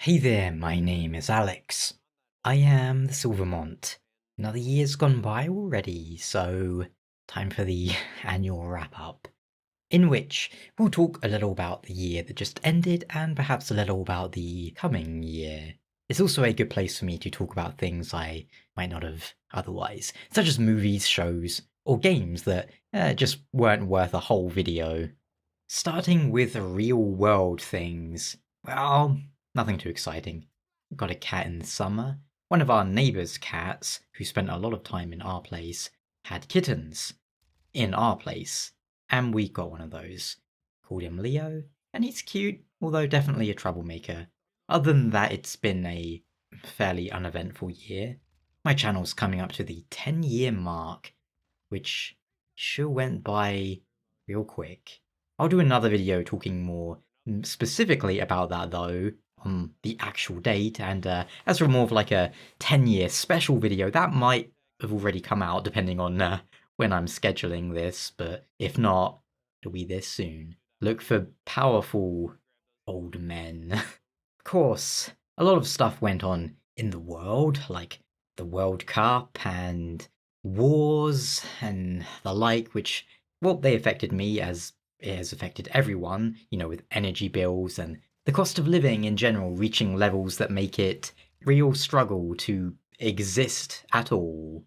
Hey there, my name is Alex. I am the Silver Mont. Another year's gone by already, so time for the annual wrap up, in which we'll talk a little about the year that just ended and perhaps a little about the coming year. It's also a good place for me to talk about things I might not have otherwise, such as movies, shows, or games that just weren't worth a whole video. Starting with real world things. Well, nothing too exciting. Got a cat in the summer. One of our neighbour's cats, who spent a lot of time in our place, had kittens in our place. And we got one of those. Called him Leo, and he's cute, although definitely a troublemaker. Other than that, it's been a fairly uneventful year. My channel's coming up to the 10-year mark, which sure went by real quick. I'll do another video talking more specifically about that though, on the actual date, and as for more of like a 10-year special video, that might have already come out depending on when I'm scheduling this, but if not, it'll be this soon. Look for powerful old men. Of course, a lot of stuff went on in the world, like the World Cup and wars and the like, which, well, they affected me as it has affected everyone, with energy bills and the cost of living in general reaching levels that make it real struggle to exist at all.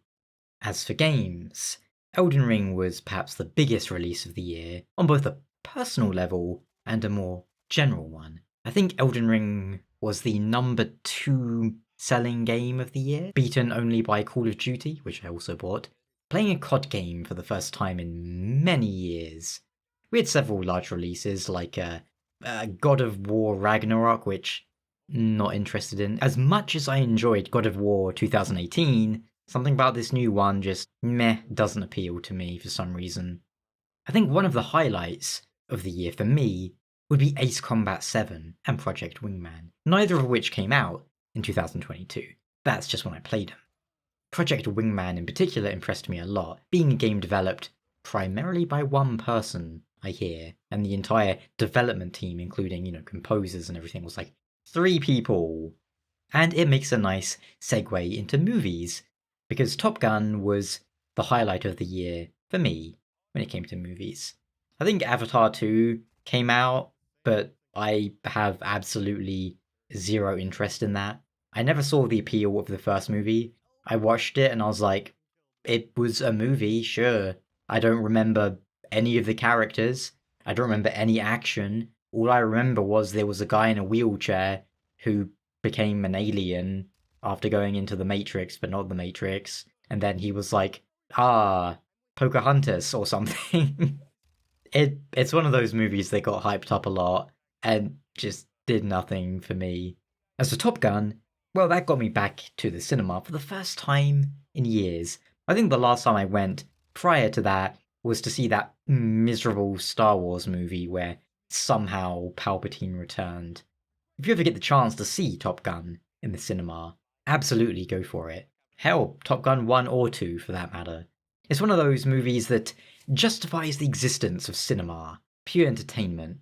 As for games, Elden Ring was perhaps the biggest release of the year, on both a personal level and a more general one. I think Elden Ring was the number 2 selling game of the year, beaten only by Call of Duty, which I also bought. Playing a COD game for the first time in many years. We had several large releases, like God of War Ragnarok, which not interested in. As much as I enjoyed God of War 2018, something about this new one just doesn't appeal to me for some reason. I think one of the highlights of the year for me would be Ace Combat 7 and Project Wingman, neither of which came out in 2022. That's just when I played them. Project Wingman in particular impressed me a lot, being a game developed primarily by one person, I hear, and the entire development team, including, composers and everything, was like 3 people. And it makes a nice segue into movies, because Top Gun was the highlight of the year for me when it came to movies. I think Avatar 2 came out, but I have absolutely zero interest in that. I never saw the appeal of the first movie. I watched it and I was like, it was a movie, sure. I don't remember any of the characters. I don't remember any action. All I remember was there was a guy in a wheelchair who became an alien after going into the Matrix, but not the Matrix. And then he was like, Pocahontas or something. It's one of those movies that got hyped up a lot and just did nothing for me. As for Top Gun, well, that got me back to the cinema for the first time in years. I think the last time I went prior to that was to see that miserable Star Wars movie where somehow Palpatine returned. If you ever get the chance to see Top Gun in the cinema, absolutely go for it. Hell, Top Gun 1 or 2 for that matter. It's one of those movies that justifies the existence of cinema, pure entertainment,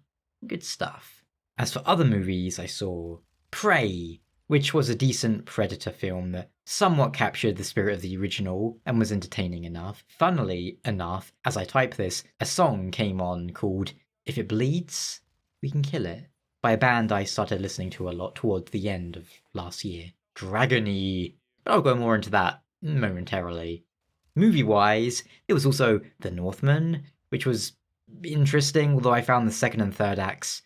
good stuff. As for other movies, I saw Prey, which was a decent Predator film that somewhat captured the spirit of the original and was entertaining enough. Funnily enough, as I type this, a song came on called If It Bleeds, We Can Kill It, by a band I started listening to a lot towards the end of last year. Dragony. But I'll go more into that momentarily. Movie-wise, there was also The Northman, which was interesting, although I found the second and third acts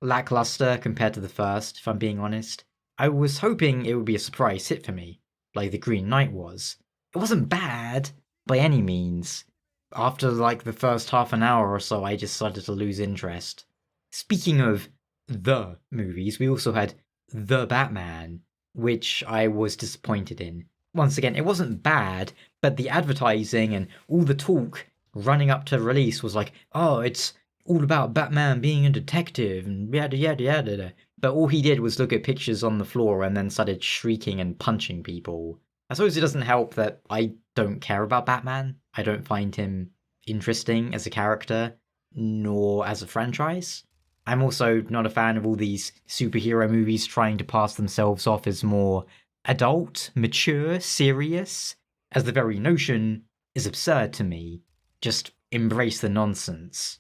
lackluster compared to the first, if I'm being honest. I was hoping it would be a surprise hit for me, like The Green Knight was. It wasn't bad, by any means. After like the first half an hour or so, I just started to lose interest. Speaking of the movies, we also had The Batman, which I was disappointed in. Once again, it wasn't bad, but the advertising and all the talk running up to release was like, oh, it's all about Batman being a detective and yada yada yada. But all he did was look at pictures on the floor and then started shrieking and punching people. I suppose it doesn't help that I don't care about Batman. I don't find him interesting as a character, nor as a franchise. I'm also not a fan of all these superhero movies trying to pass themselves off as more adult, mature, serious, as the very notion is absurd to me. Just embrace the nonsense.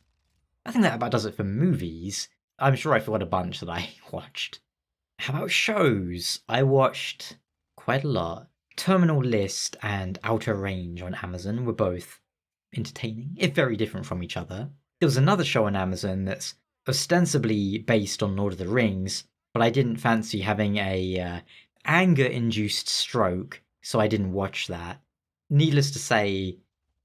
I think that about does it for movies. I'm sure I forgot a bunch that I watched. How about shows? I watched quite a lot. Terminal List and Outer Range on Amazon were both entertaining, if very different from each other. There was another show on Amazon that's ostensibly based on Lord of the Rings, but I didn't fancy having a anger-induced stroke, so I didn't watch that. Needless to say,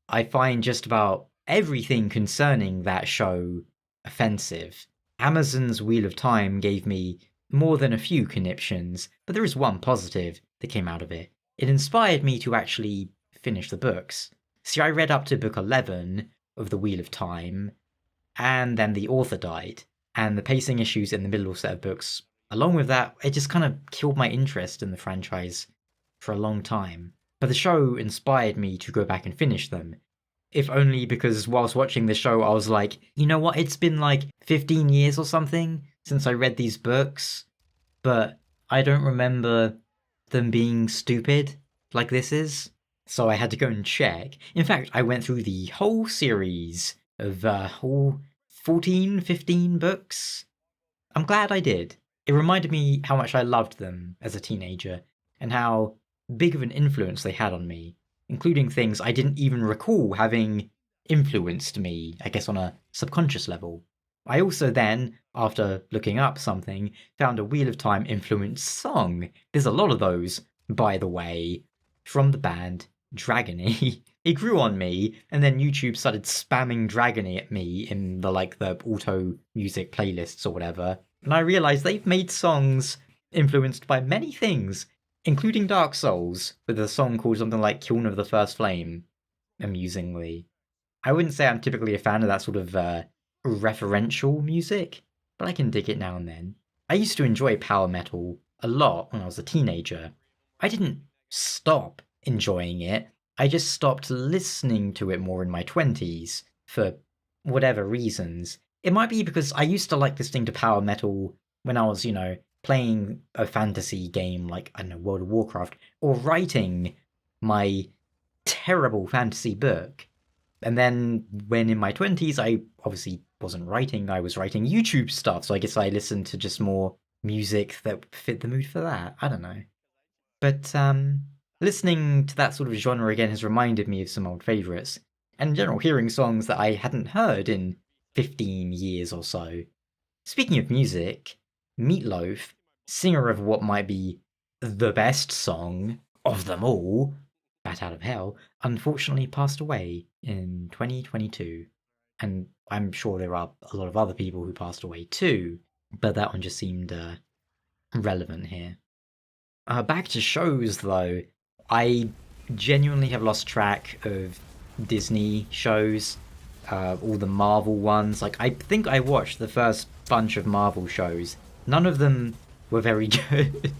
I find just about everything concerning that show offensive. Amazon's Wheel of Time gave me more than a few conniptions, but there is one positive that came out of it. It inspired me to actually finish the books. See, I read up to book 11 of The Wheel of Time, and then the author died, and the pacing issues in the middle set of books, along with that, it just kind of killed my interest in the franchise for a long time. But the show inspired me to go back and finish them. If only because whilst watching the show, I was like, you know what, it's been like 15 years or something since I read these books, but I don't remember them being stupid like this is. So I had to go and check. In fact, I went through the whole series of all 14, 15 books. I'm glad I did. It reminded me how much I loved them as a teenager, and how big of an influence they had on me, including things I didn't even recall having influenced me, I guess on a subconscious level. I also then, after looking up something, found a Wheel of Time influenced song. There's a lot of those, by the way, from the band Dragony. It grew on me, and then YouTube started spamming Dragony at me in the auto music playlists or whatever, and I realized they've made songs influenced by many things, including Dark Souls, with a song called something like Kiln of the First Flame, amusingly. I wouldn't say I'm typically a fan of that sort of referential music, but I can dig it now and then. I used to enjoy power metal a lot when I was a teenager. I didn't stop enjoying it, I just stopped listening to it more in my 20s, for whatever reasons. It might be because I used to like listening to power metal when I was, playing a fantasy game like, I don't know, World of Warcraft, or writing my terrible fantasy book. And then when in my 20s, I obviously wasn't writing, I was writing YouTube stuff, so I guess I listened to just more music that fit the mood for that. I don't know. But listening to that sort of genre again has reminded me of some old favourites, and in general hearing songs that I hadn't heard in 15 years or so. Speaking of music, Meatloaf, singer of what might be the best song of them all, Bat Out of Hell, unfortunately passed away in 2022. And I'm sure there are a lot of other people who passed away too, but that one just seemed relevant here. Back to shows though, I genuinely have lost track of Disney shows, all the Marvel ones. Like, I think I watched the first bunch of Marvel shows. None of them were very good,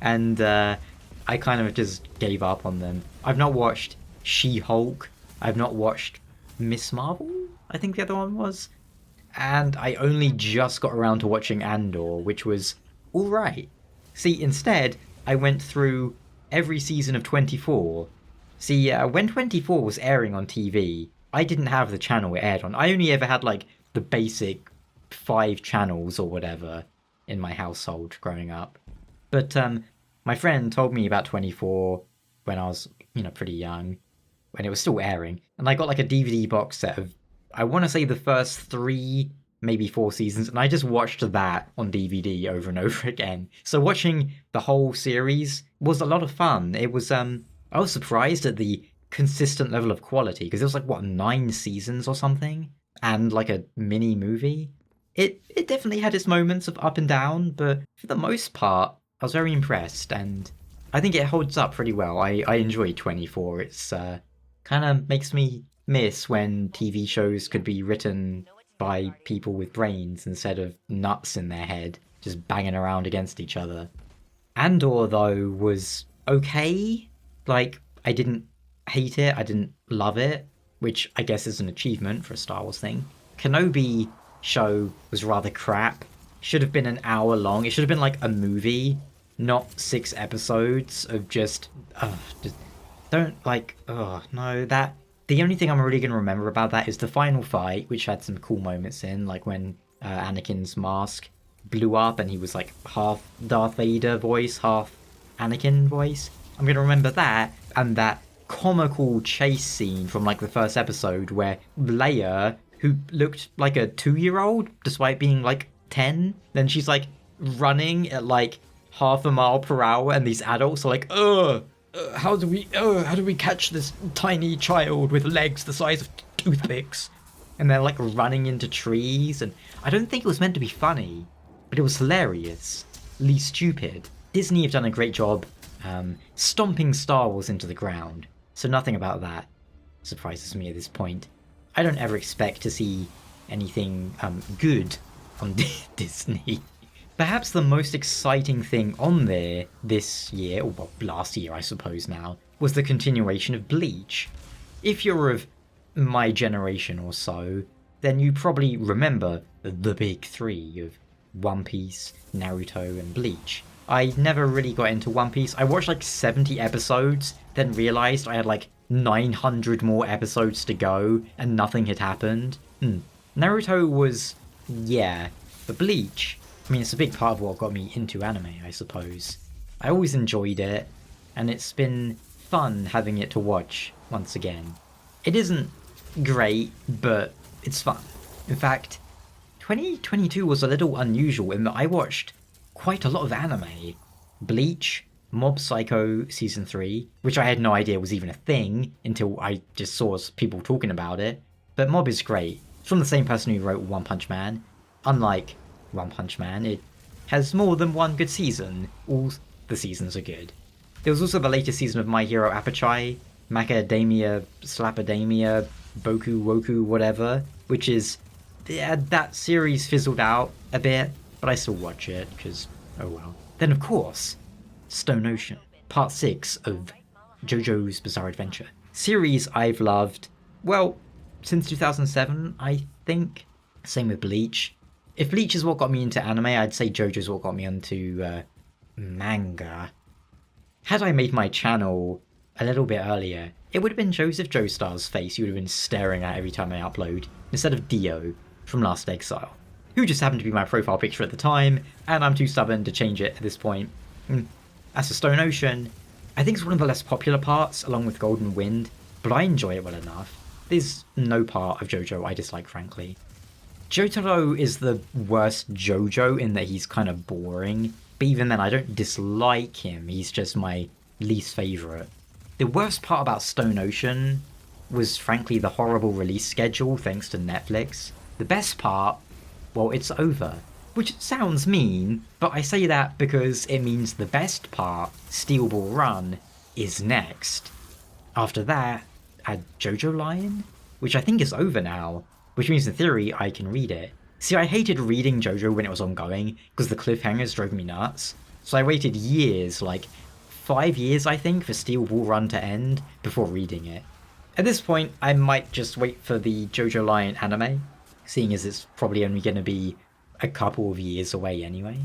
and I kind of just gave up on them. I've not watched She-Hulk. I've not watched Miss Marvel, I think the other one was. And I only just got around to watching Andor, which was alright. See, instead, I went through every season of 24. See, when 24 was airing on TV, I didn't have the channel it aired on. I only ever had, the basic 5 channels or whatever in my household growing up. But my friend told me about 24 when I was, pretty young, when it was still airing. And I got, a DVD box set of, I want to say the first 3, maybe 4 seasons, and I just watched that on DVD over and over again. So watching the whole series was a lot of fun. It was, I was surprised at the consistent level of quality, because it was 9 seasons or something, and a mini movie. It definitely had its moments of up and down, but for the most part, I was very impressed, and I think it holds up pretty well. I enjoy 24. It's kind of makes me miss when TV shows could be written by people with brains instead of nuts in their head, just banging around against each other. Andor, though, was okay. I didn't hate it, I didn't love it, which I guess is an achievement for a Star Wars thing. Kenobi show was rather crap. Should have been an hour long. It should have been like a movie, not 6 episodes of just don't like. Oh no, that the only thing I'm really gonna remember about that is the final fight, which had some cool moments in, like when Anakin's mask blew up and he was like half Darth Vader voice, half Anakin voice. I'm gonna remember that and that comical chase scene from like the first episode where Leia, who looked like a 2-year-old despite being like 10, then she's like running at like half a mile per hour, and these adults are like, how do we catch this tiny child with legs the size of toothpicks? And they're like running into trees, and I don't think it was meant to be funny, but it was hilarious. Least stupid. Disney have done a great job stomping Star Wars into the ground, so nothing about that surprises me at this point. I don't ever expect to see anything good on Disney. Perhaps the most exciting thing on there this year, or well, last year I suppose now, was the continuation of Bleach. If you're of my generation or so, then you probably remember the big three of One Piece, Naruto, and Bleach. I never really got into One Piece. I watched like 70 episodes, then realised I had like 900 more episodes to go, and nothing had happened. Naruto was, yeah, but Bleach, I mean, it's a big part of what got me into anime, I suppose. I always enjoyed it, and it's been fun having it to watch once again. It isn't great, but it's fun. In fact, 2022 was a little unusual in that I watched quite a lot of anime. Bleach, Mob Psycho Season 3, which I had no idea was even a thing until I just saw people talking about it. But Mob is great. It's from the same person who wrote One Punch Man. Unlike One Punch Man, it has more than one good season. All the seasons are good. There was also the latest season of My Hero Apachai, Macadamia, Slapadamia, Boku Woku, whatever, which is, yeah, that series fizzled out a bit, but I still watch it, because, oh well. Then of course, Stone Ocean, part 6 of JoJo's Bizarre Adventure. Series I've loved, well, since 2007, I think. Same with Bleach. If Bleach is what got me into anime, I'd say JoJo's what got me into manga. Had I made my channel a little bit earlier, it would have been Joseph Joestar's face you would have been staring at every time I upload, instead of Dio from Last Exile, who just happened to be my profile picture at the time, and I'm too stubborn to change it at this point. As for Stone Ocean, I think it's one of the less popular parts, along with Golden Wind, but I enjoy it well enough. There's no part of JoJo I dislike, frankly. Jotaro is the worst JoJo in that he's kind of boring, but even then I don't dislike him, he's just my least favourite. The worst part about Stone Ocean was frankly the horrible release schedule thanks to Netflix. The best part, well, it's over. Which sounds mean, but I say that because it means the best part, Steel Ball Run, is next. After that, add JoJo Lion, which I think is over now, which means in theory I can read it. See, I hated reading JoJo when it was ongoing, because the cliffhangers drove me nuts, so I waited years, like 5 years I think, for Steel Ball Run to end before reading it. At this point, I might just wait for the JoJo Lion anime, seeing as it's probably only going to be a couple of years away anyway.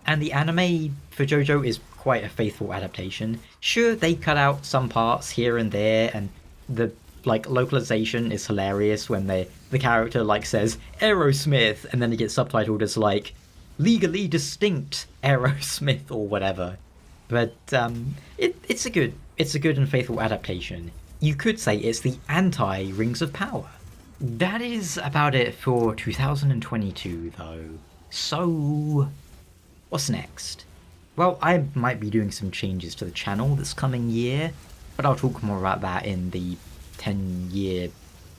And the anime for JoJo is quite a faithful adaptation. Sure, they cut out some parts here and there, and the localization is hilarious when the character says Aerosmith, and then it gets subtitled as legally distinct Aerosmith or whatever. But it's a good and faithful adaptation. You could say it's the anti-Rings of Power. That is about it for 2022 though. So, what's next? Well, I might be doing some changes to the channel this coming year, but I'll talk more about that in the 10-year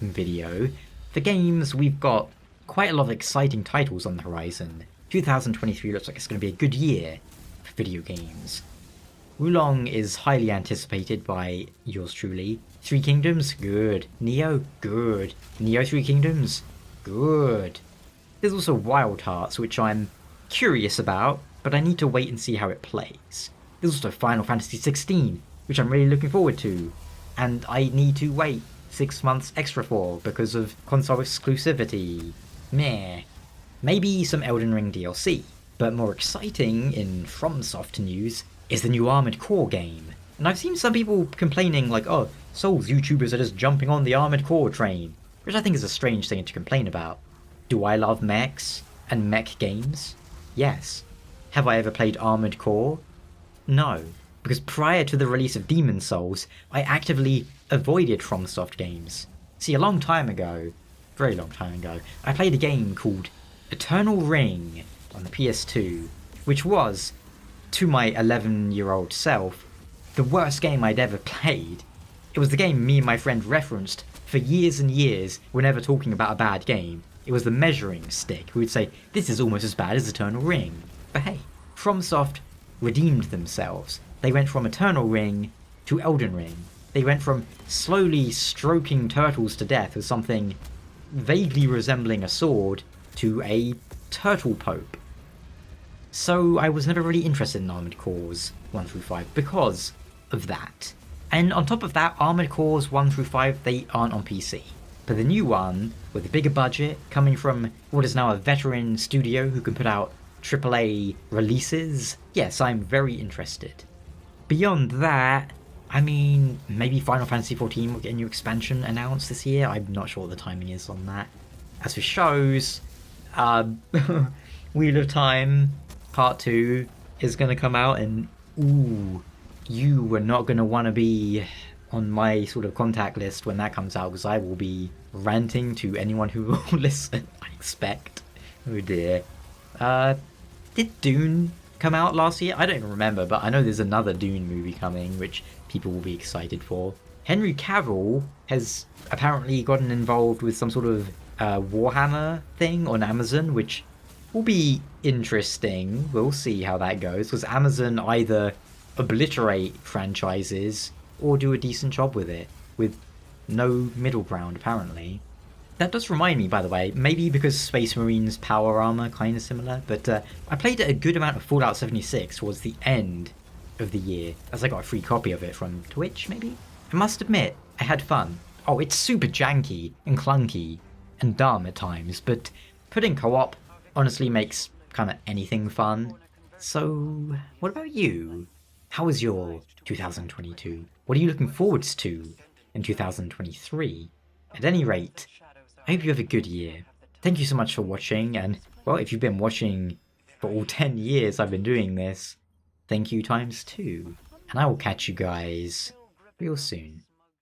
video. For games, we've got quite a lot of exciting titles on the horizon. 2023 looks like it's going to be a good year for video games. Wulong is highly anticipated by yours truly. Three Kingdoms? Good. Neo? Good. Neo Three Kingdoms? Good. There's also Wild Hearts, which I'm curious about, but I need to wait and see how it plays. There's also Final Fantasy XVI, which I'm really looking forward to, and I need to wait 6 months extra for because of console exclusivity. Meh. Maybe some Elden Ring DLC, but more exciting in FromSoft news is the new Armored Core game. And I've seen some people complaining like, oh, Souls YouTubers are just jumping on the Armored Core train, which I think is a strange thing to complain about. Do I love mechs and mech games? Yes. Have I ever played Armored Core? No, because prior to the release of Demon Souls, I actively avoided FromSoft games. See, a long time ago, very long time ago, I played a game called Eternal Ring on the PS2, which was, to my 11-year-old self, the worst game I'd ever played. It was the game me and my friend referenced for years and years whenever talking about a bad game. It was the measuring stick. We would say, this is almost as bad as Eternal Ring. But hey, FromSoft redeemed themselves. They went from Eternal Ring to Elden Ring. They went from slowly stroking turtles to death with something vaguely resembling a sword to a turtle pope. So I was never really interested in Armored Cores 1 through 5 because of that. And on top of that, Armored Cores 1 through 5, they aren't on PC. But the new one, with a bigger budget, coming from what is now a veteran studio who can put out AAA releases, yes, I'm very interested. Beyond that, I mean, maybe Final Fantasy XIV will get a new expansion announced this year. I'm not sure what the timing is on that. As for shows, Wheel of Time Part 2 is going to come out, and ooh, you were not going to want to be on my sort of contact list when that comes out, because I will be ranting to anyone who will listen, I expect. Oh dear. Did Dune come out last year? I don't even remember, but I know there's another Dune movie coming, which people will be excited for. Henry Cavill has apparently gotten involved with some sort of Warhammer thing on Amazon, which will be interesting. We'll see how that goes, because Amazon either obliterate franchises or do a decent job with it, with no middle ground, apparently. That does remind me, by the way, maybe because Space Marine's power armor kind of similar, but I played a good amount of Fallout 76 towards the end of the year, as I got a free copy of it from Twitch, maybe? I must admit, I had fun. Oh, it's super janky and clunky and dumb at times, but putting co-op honestly makes kind of anything fun. So, what about you? How was your 2022? What are you looking forwards to in 2023? At any rate, I hope you have a good year. Thank you so much for watching, and, well, if you've been watching for all 10 years I've been doing this, thank you times 2. And I will catch you guys real soon.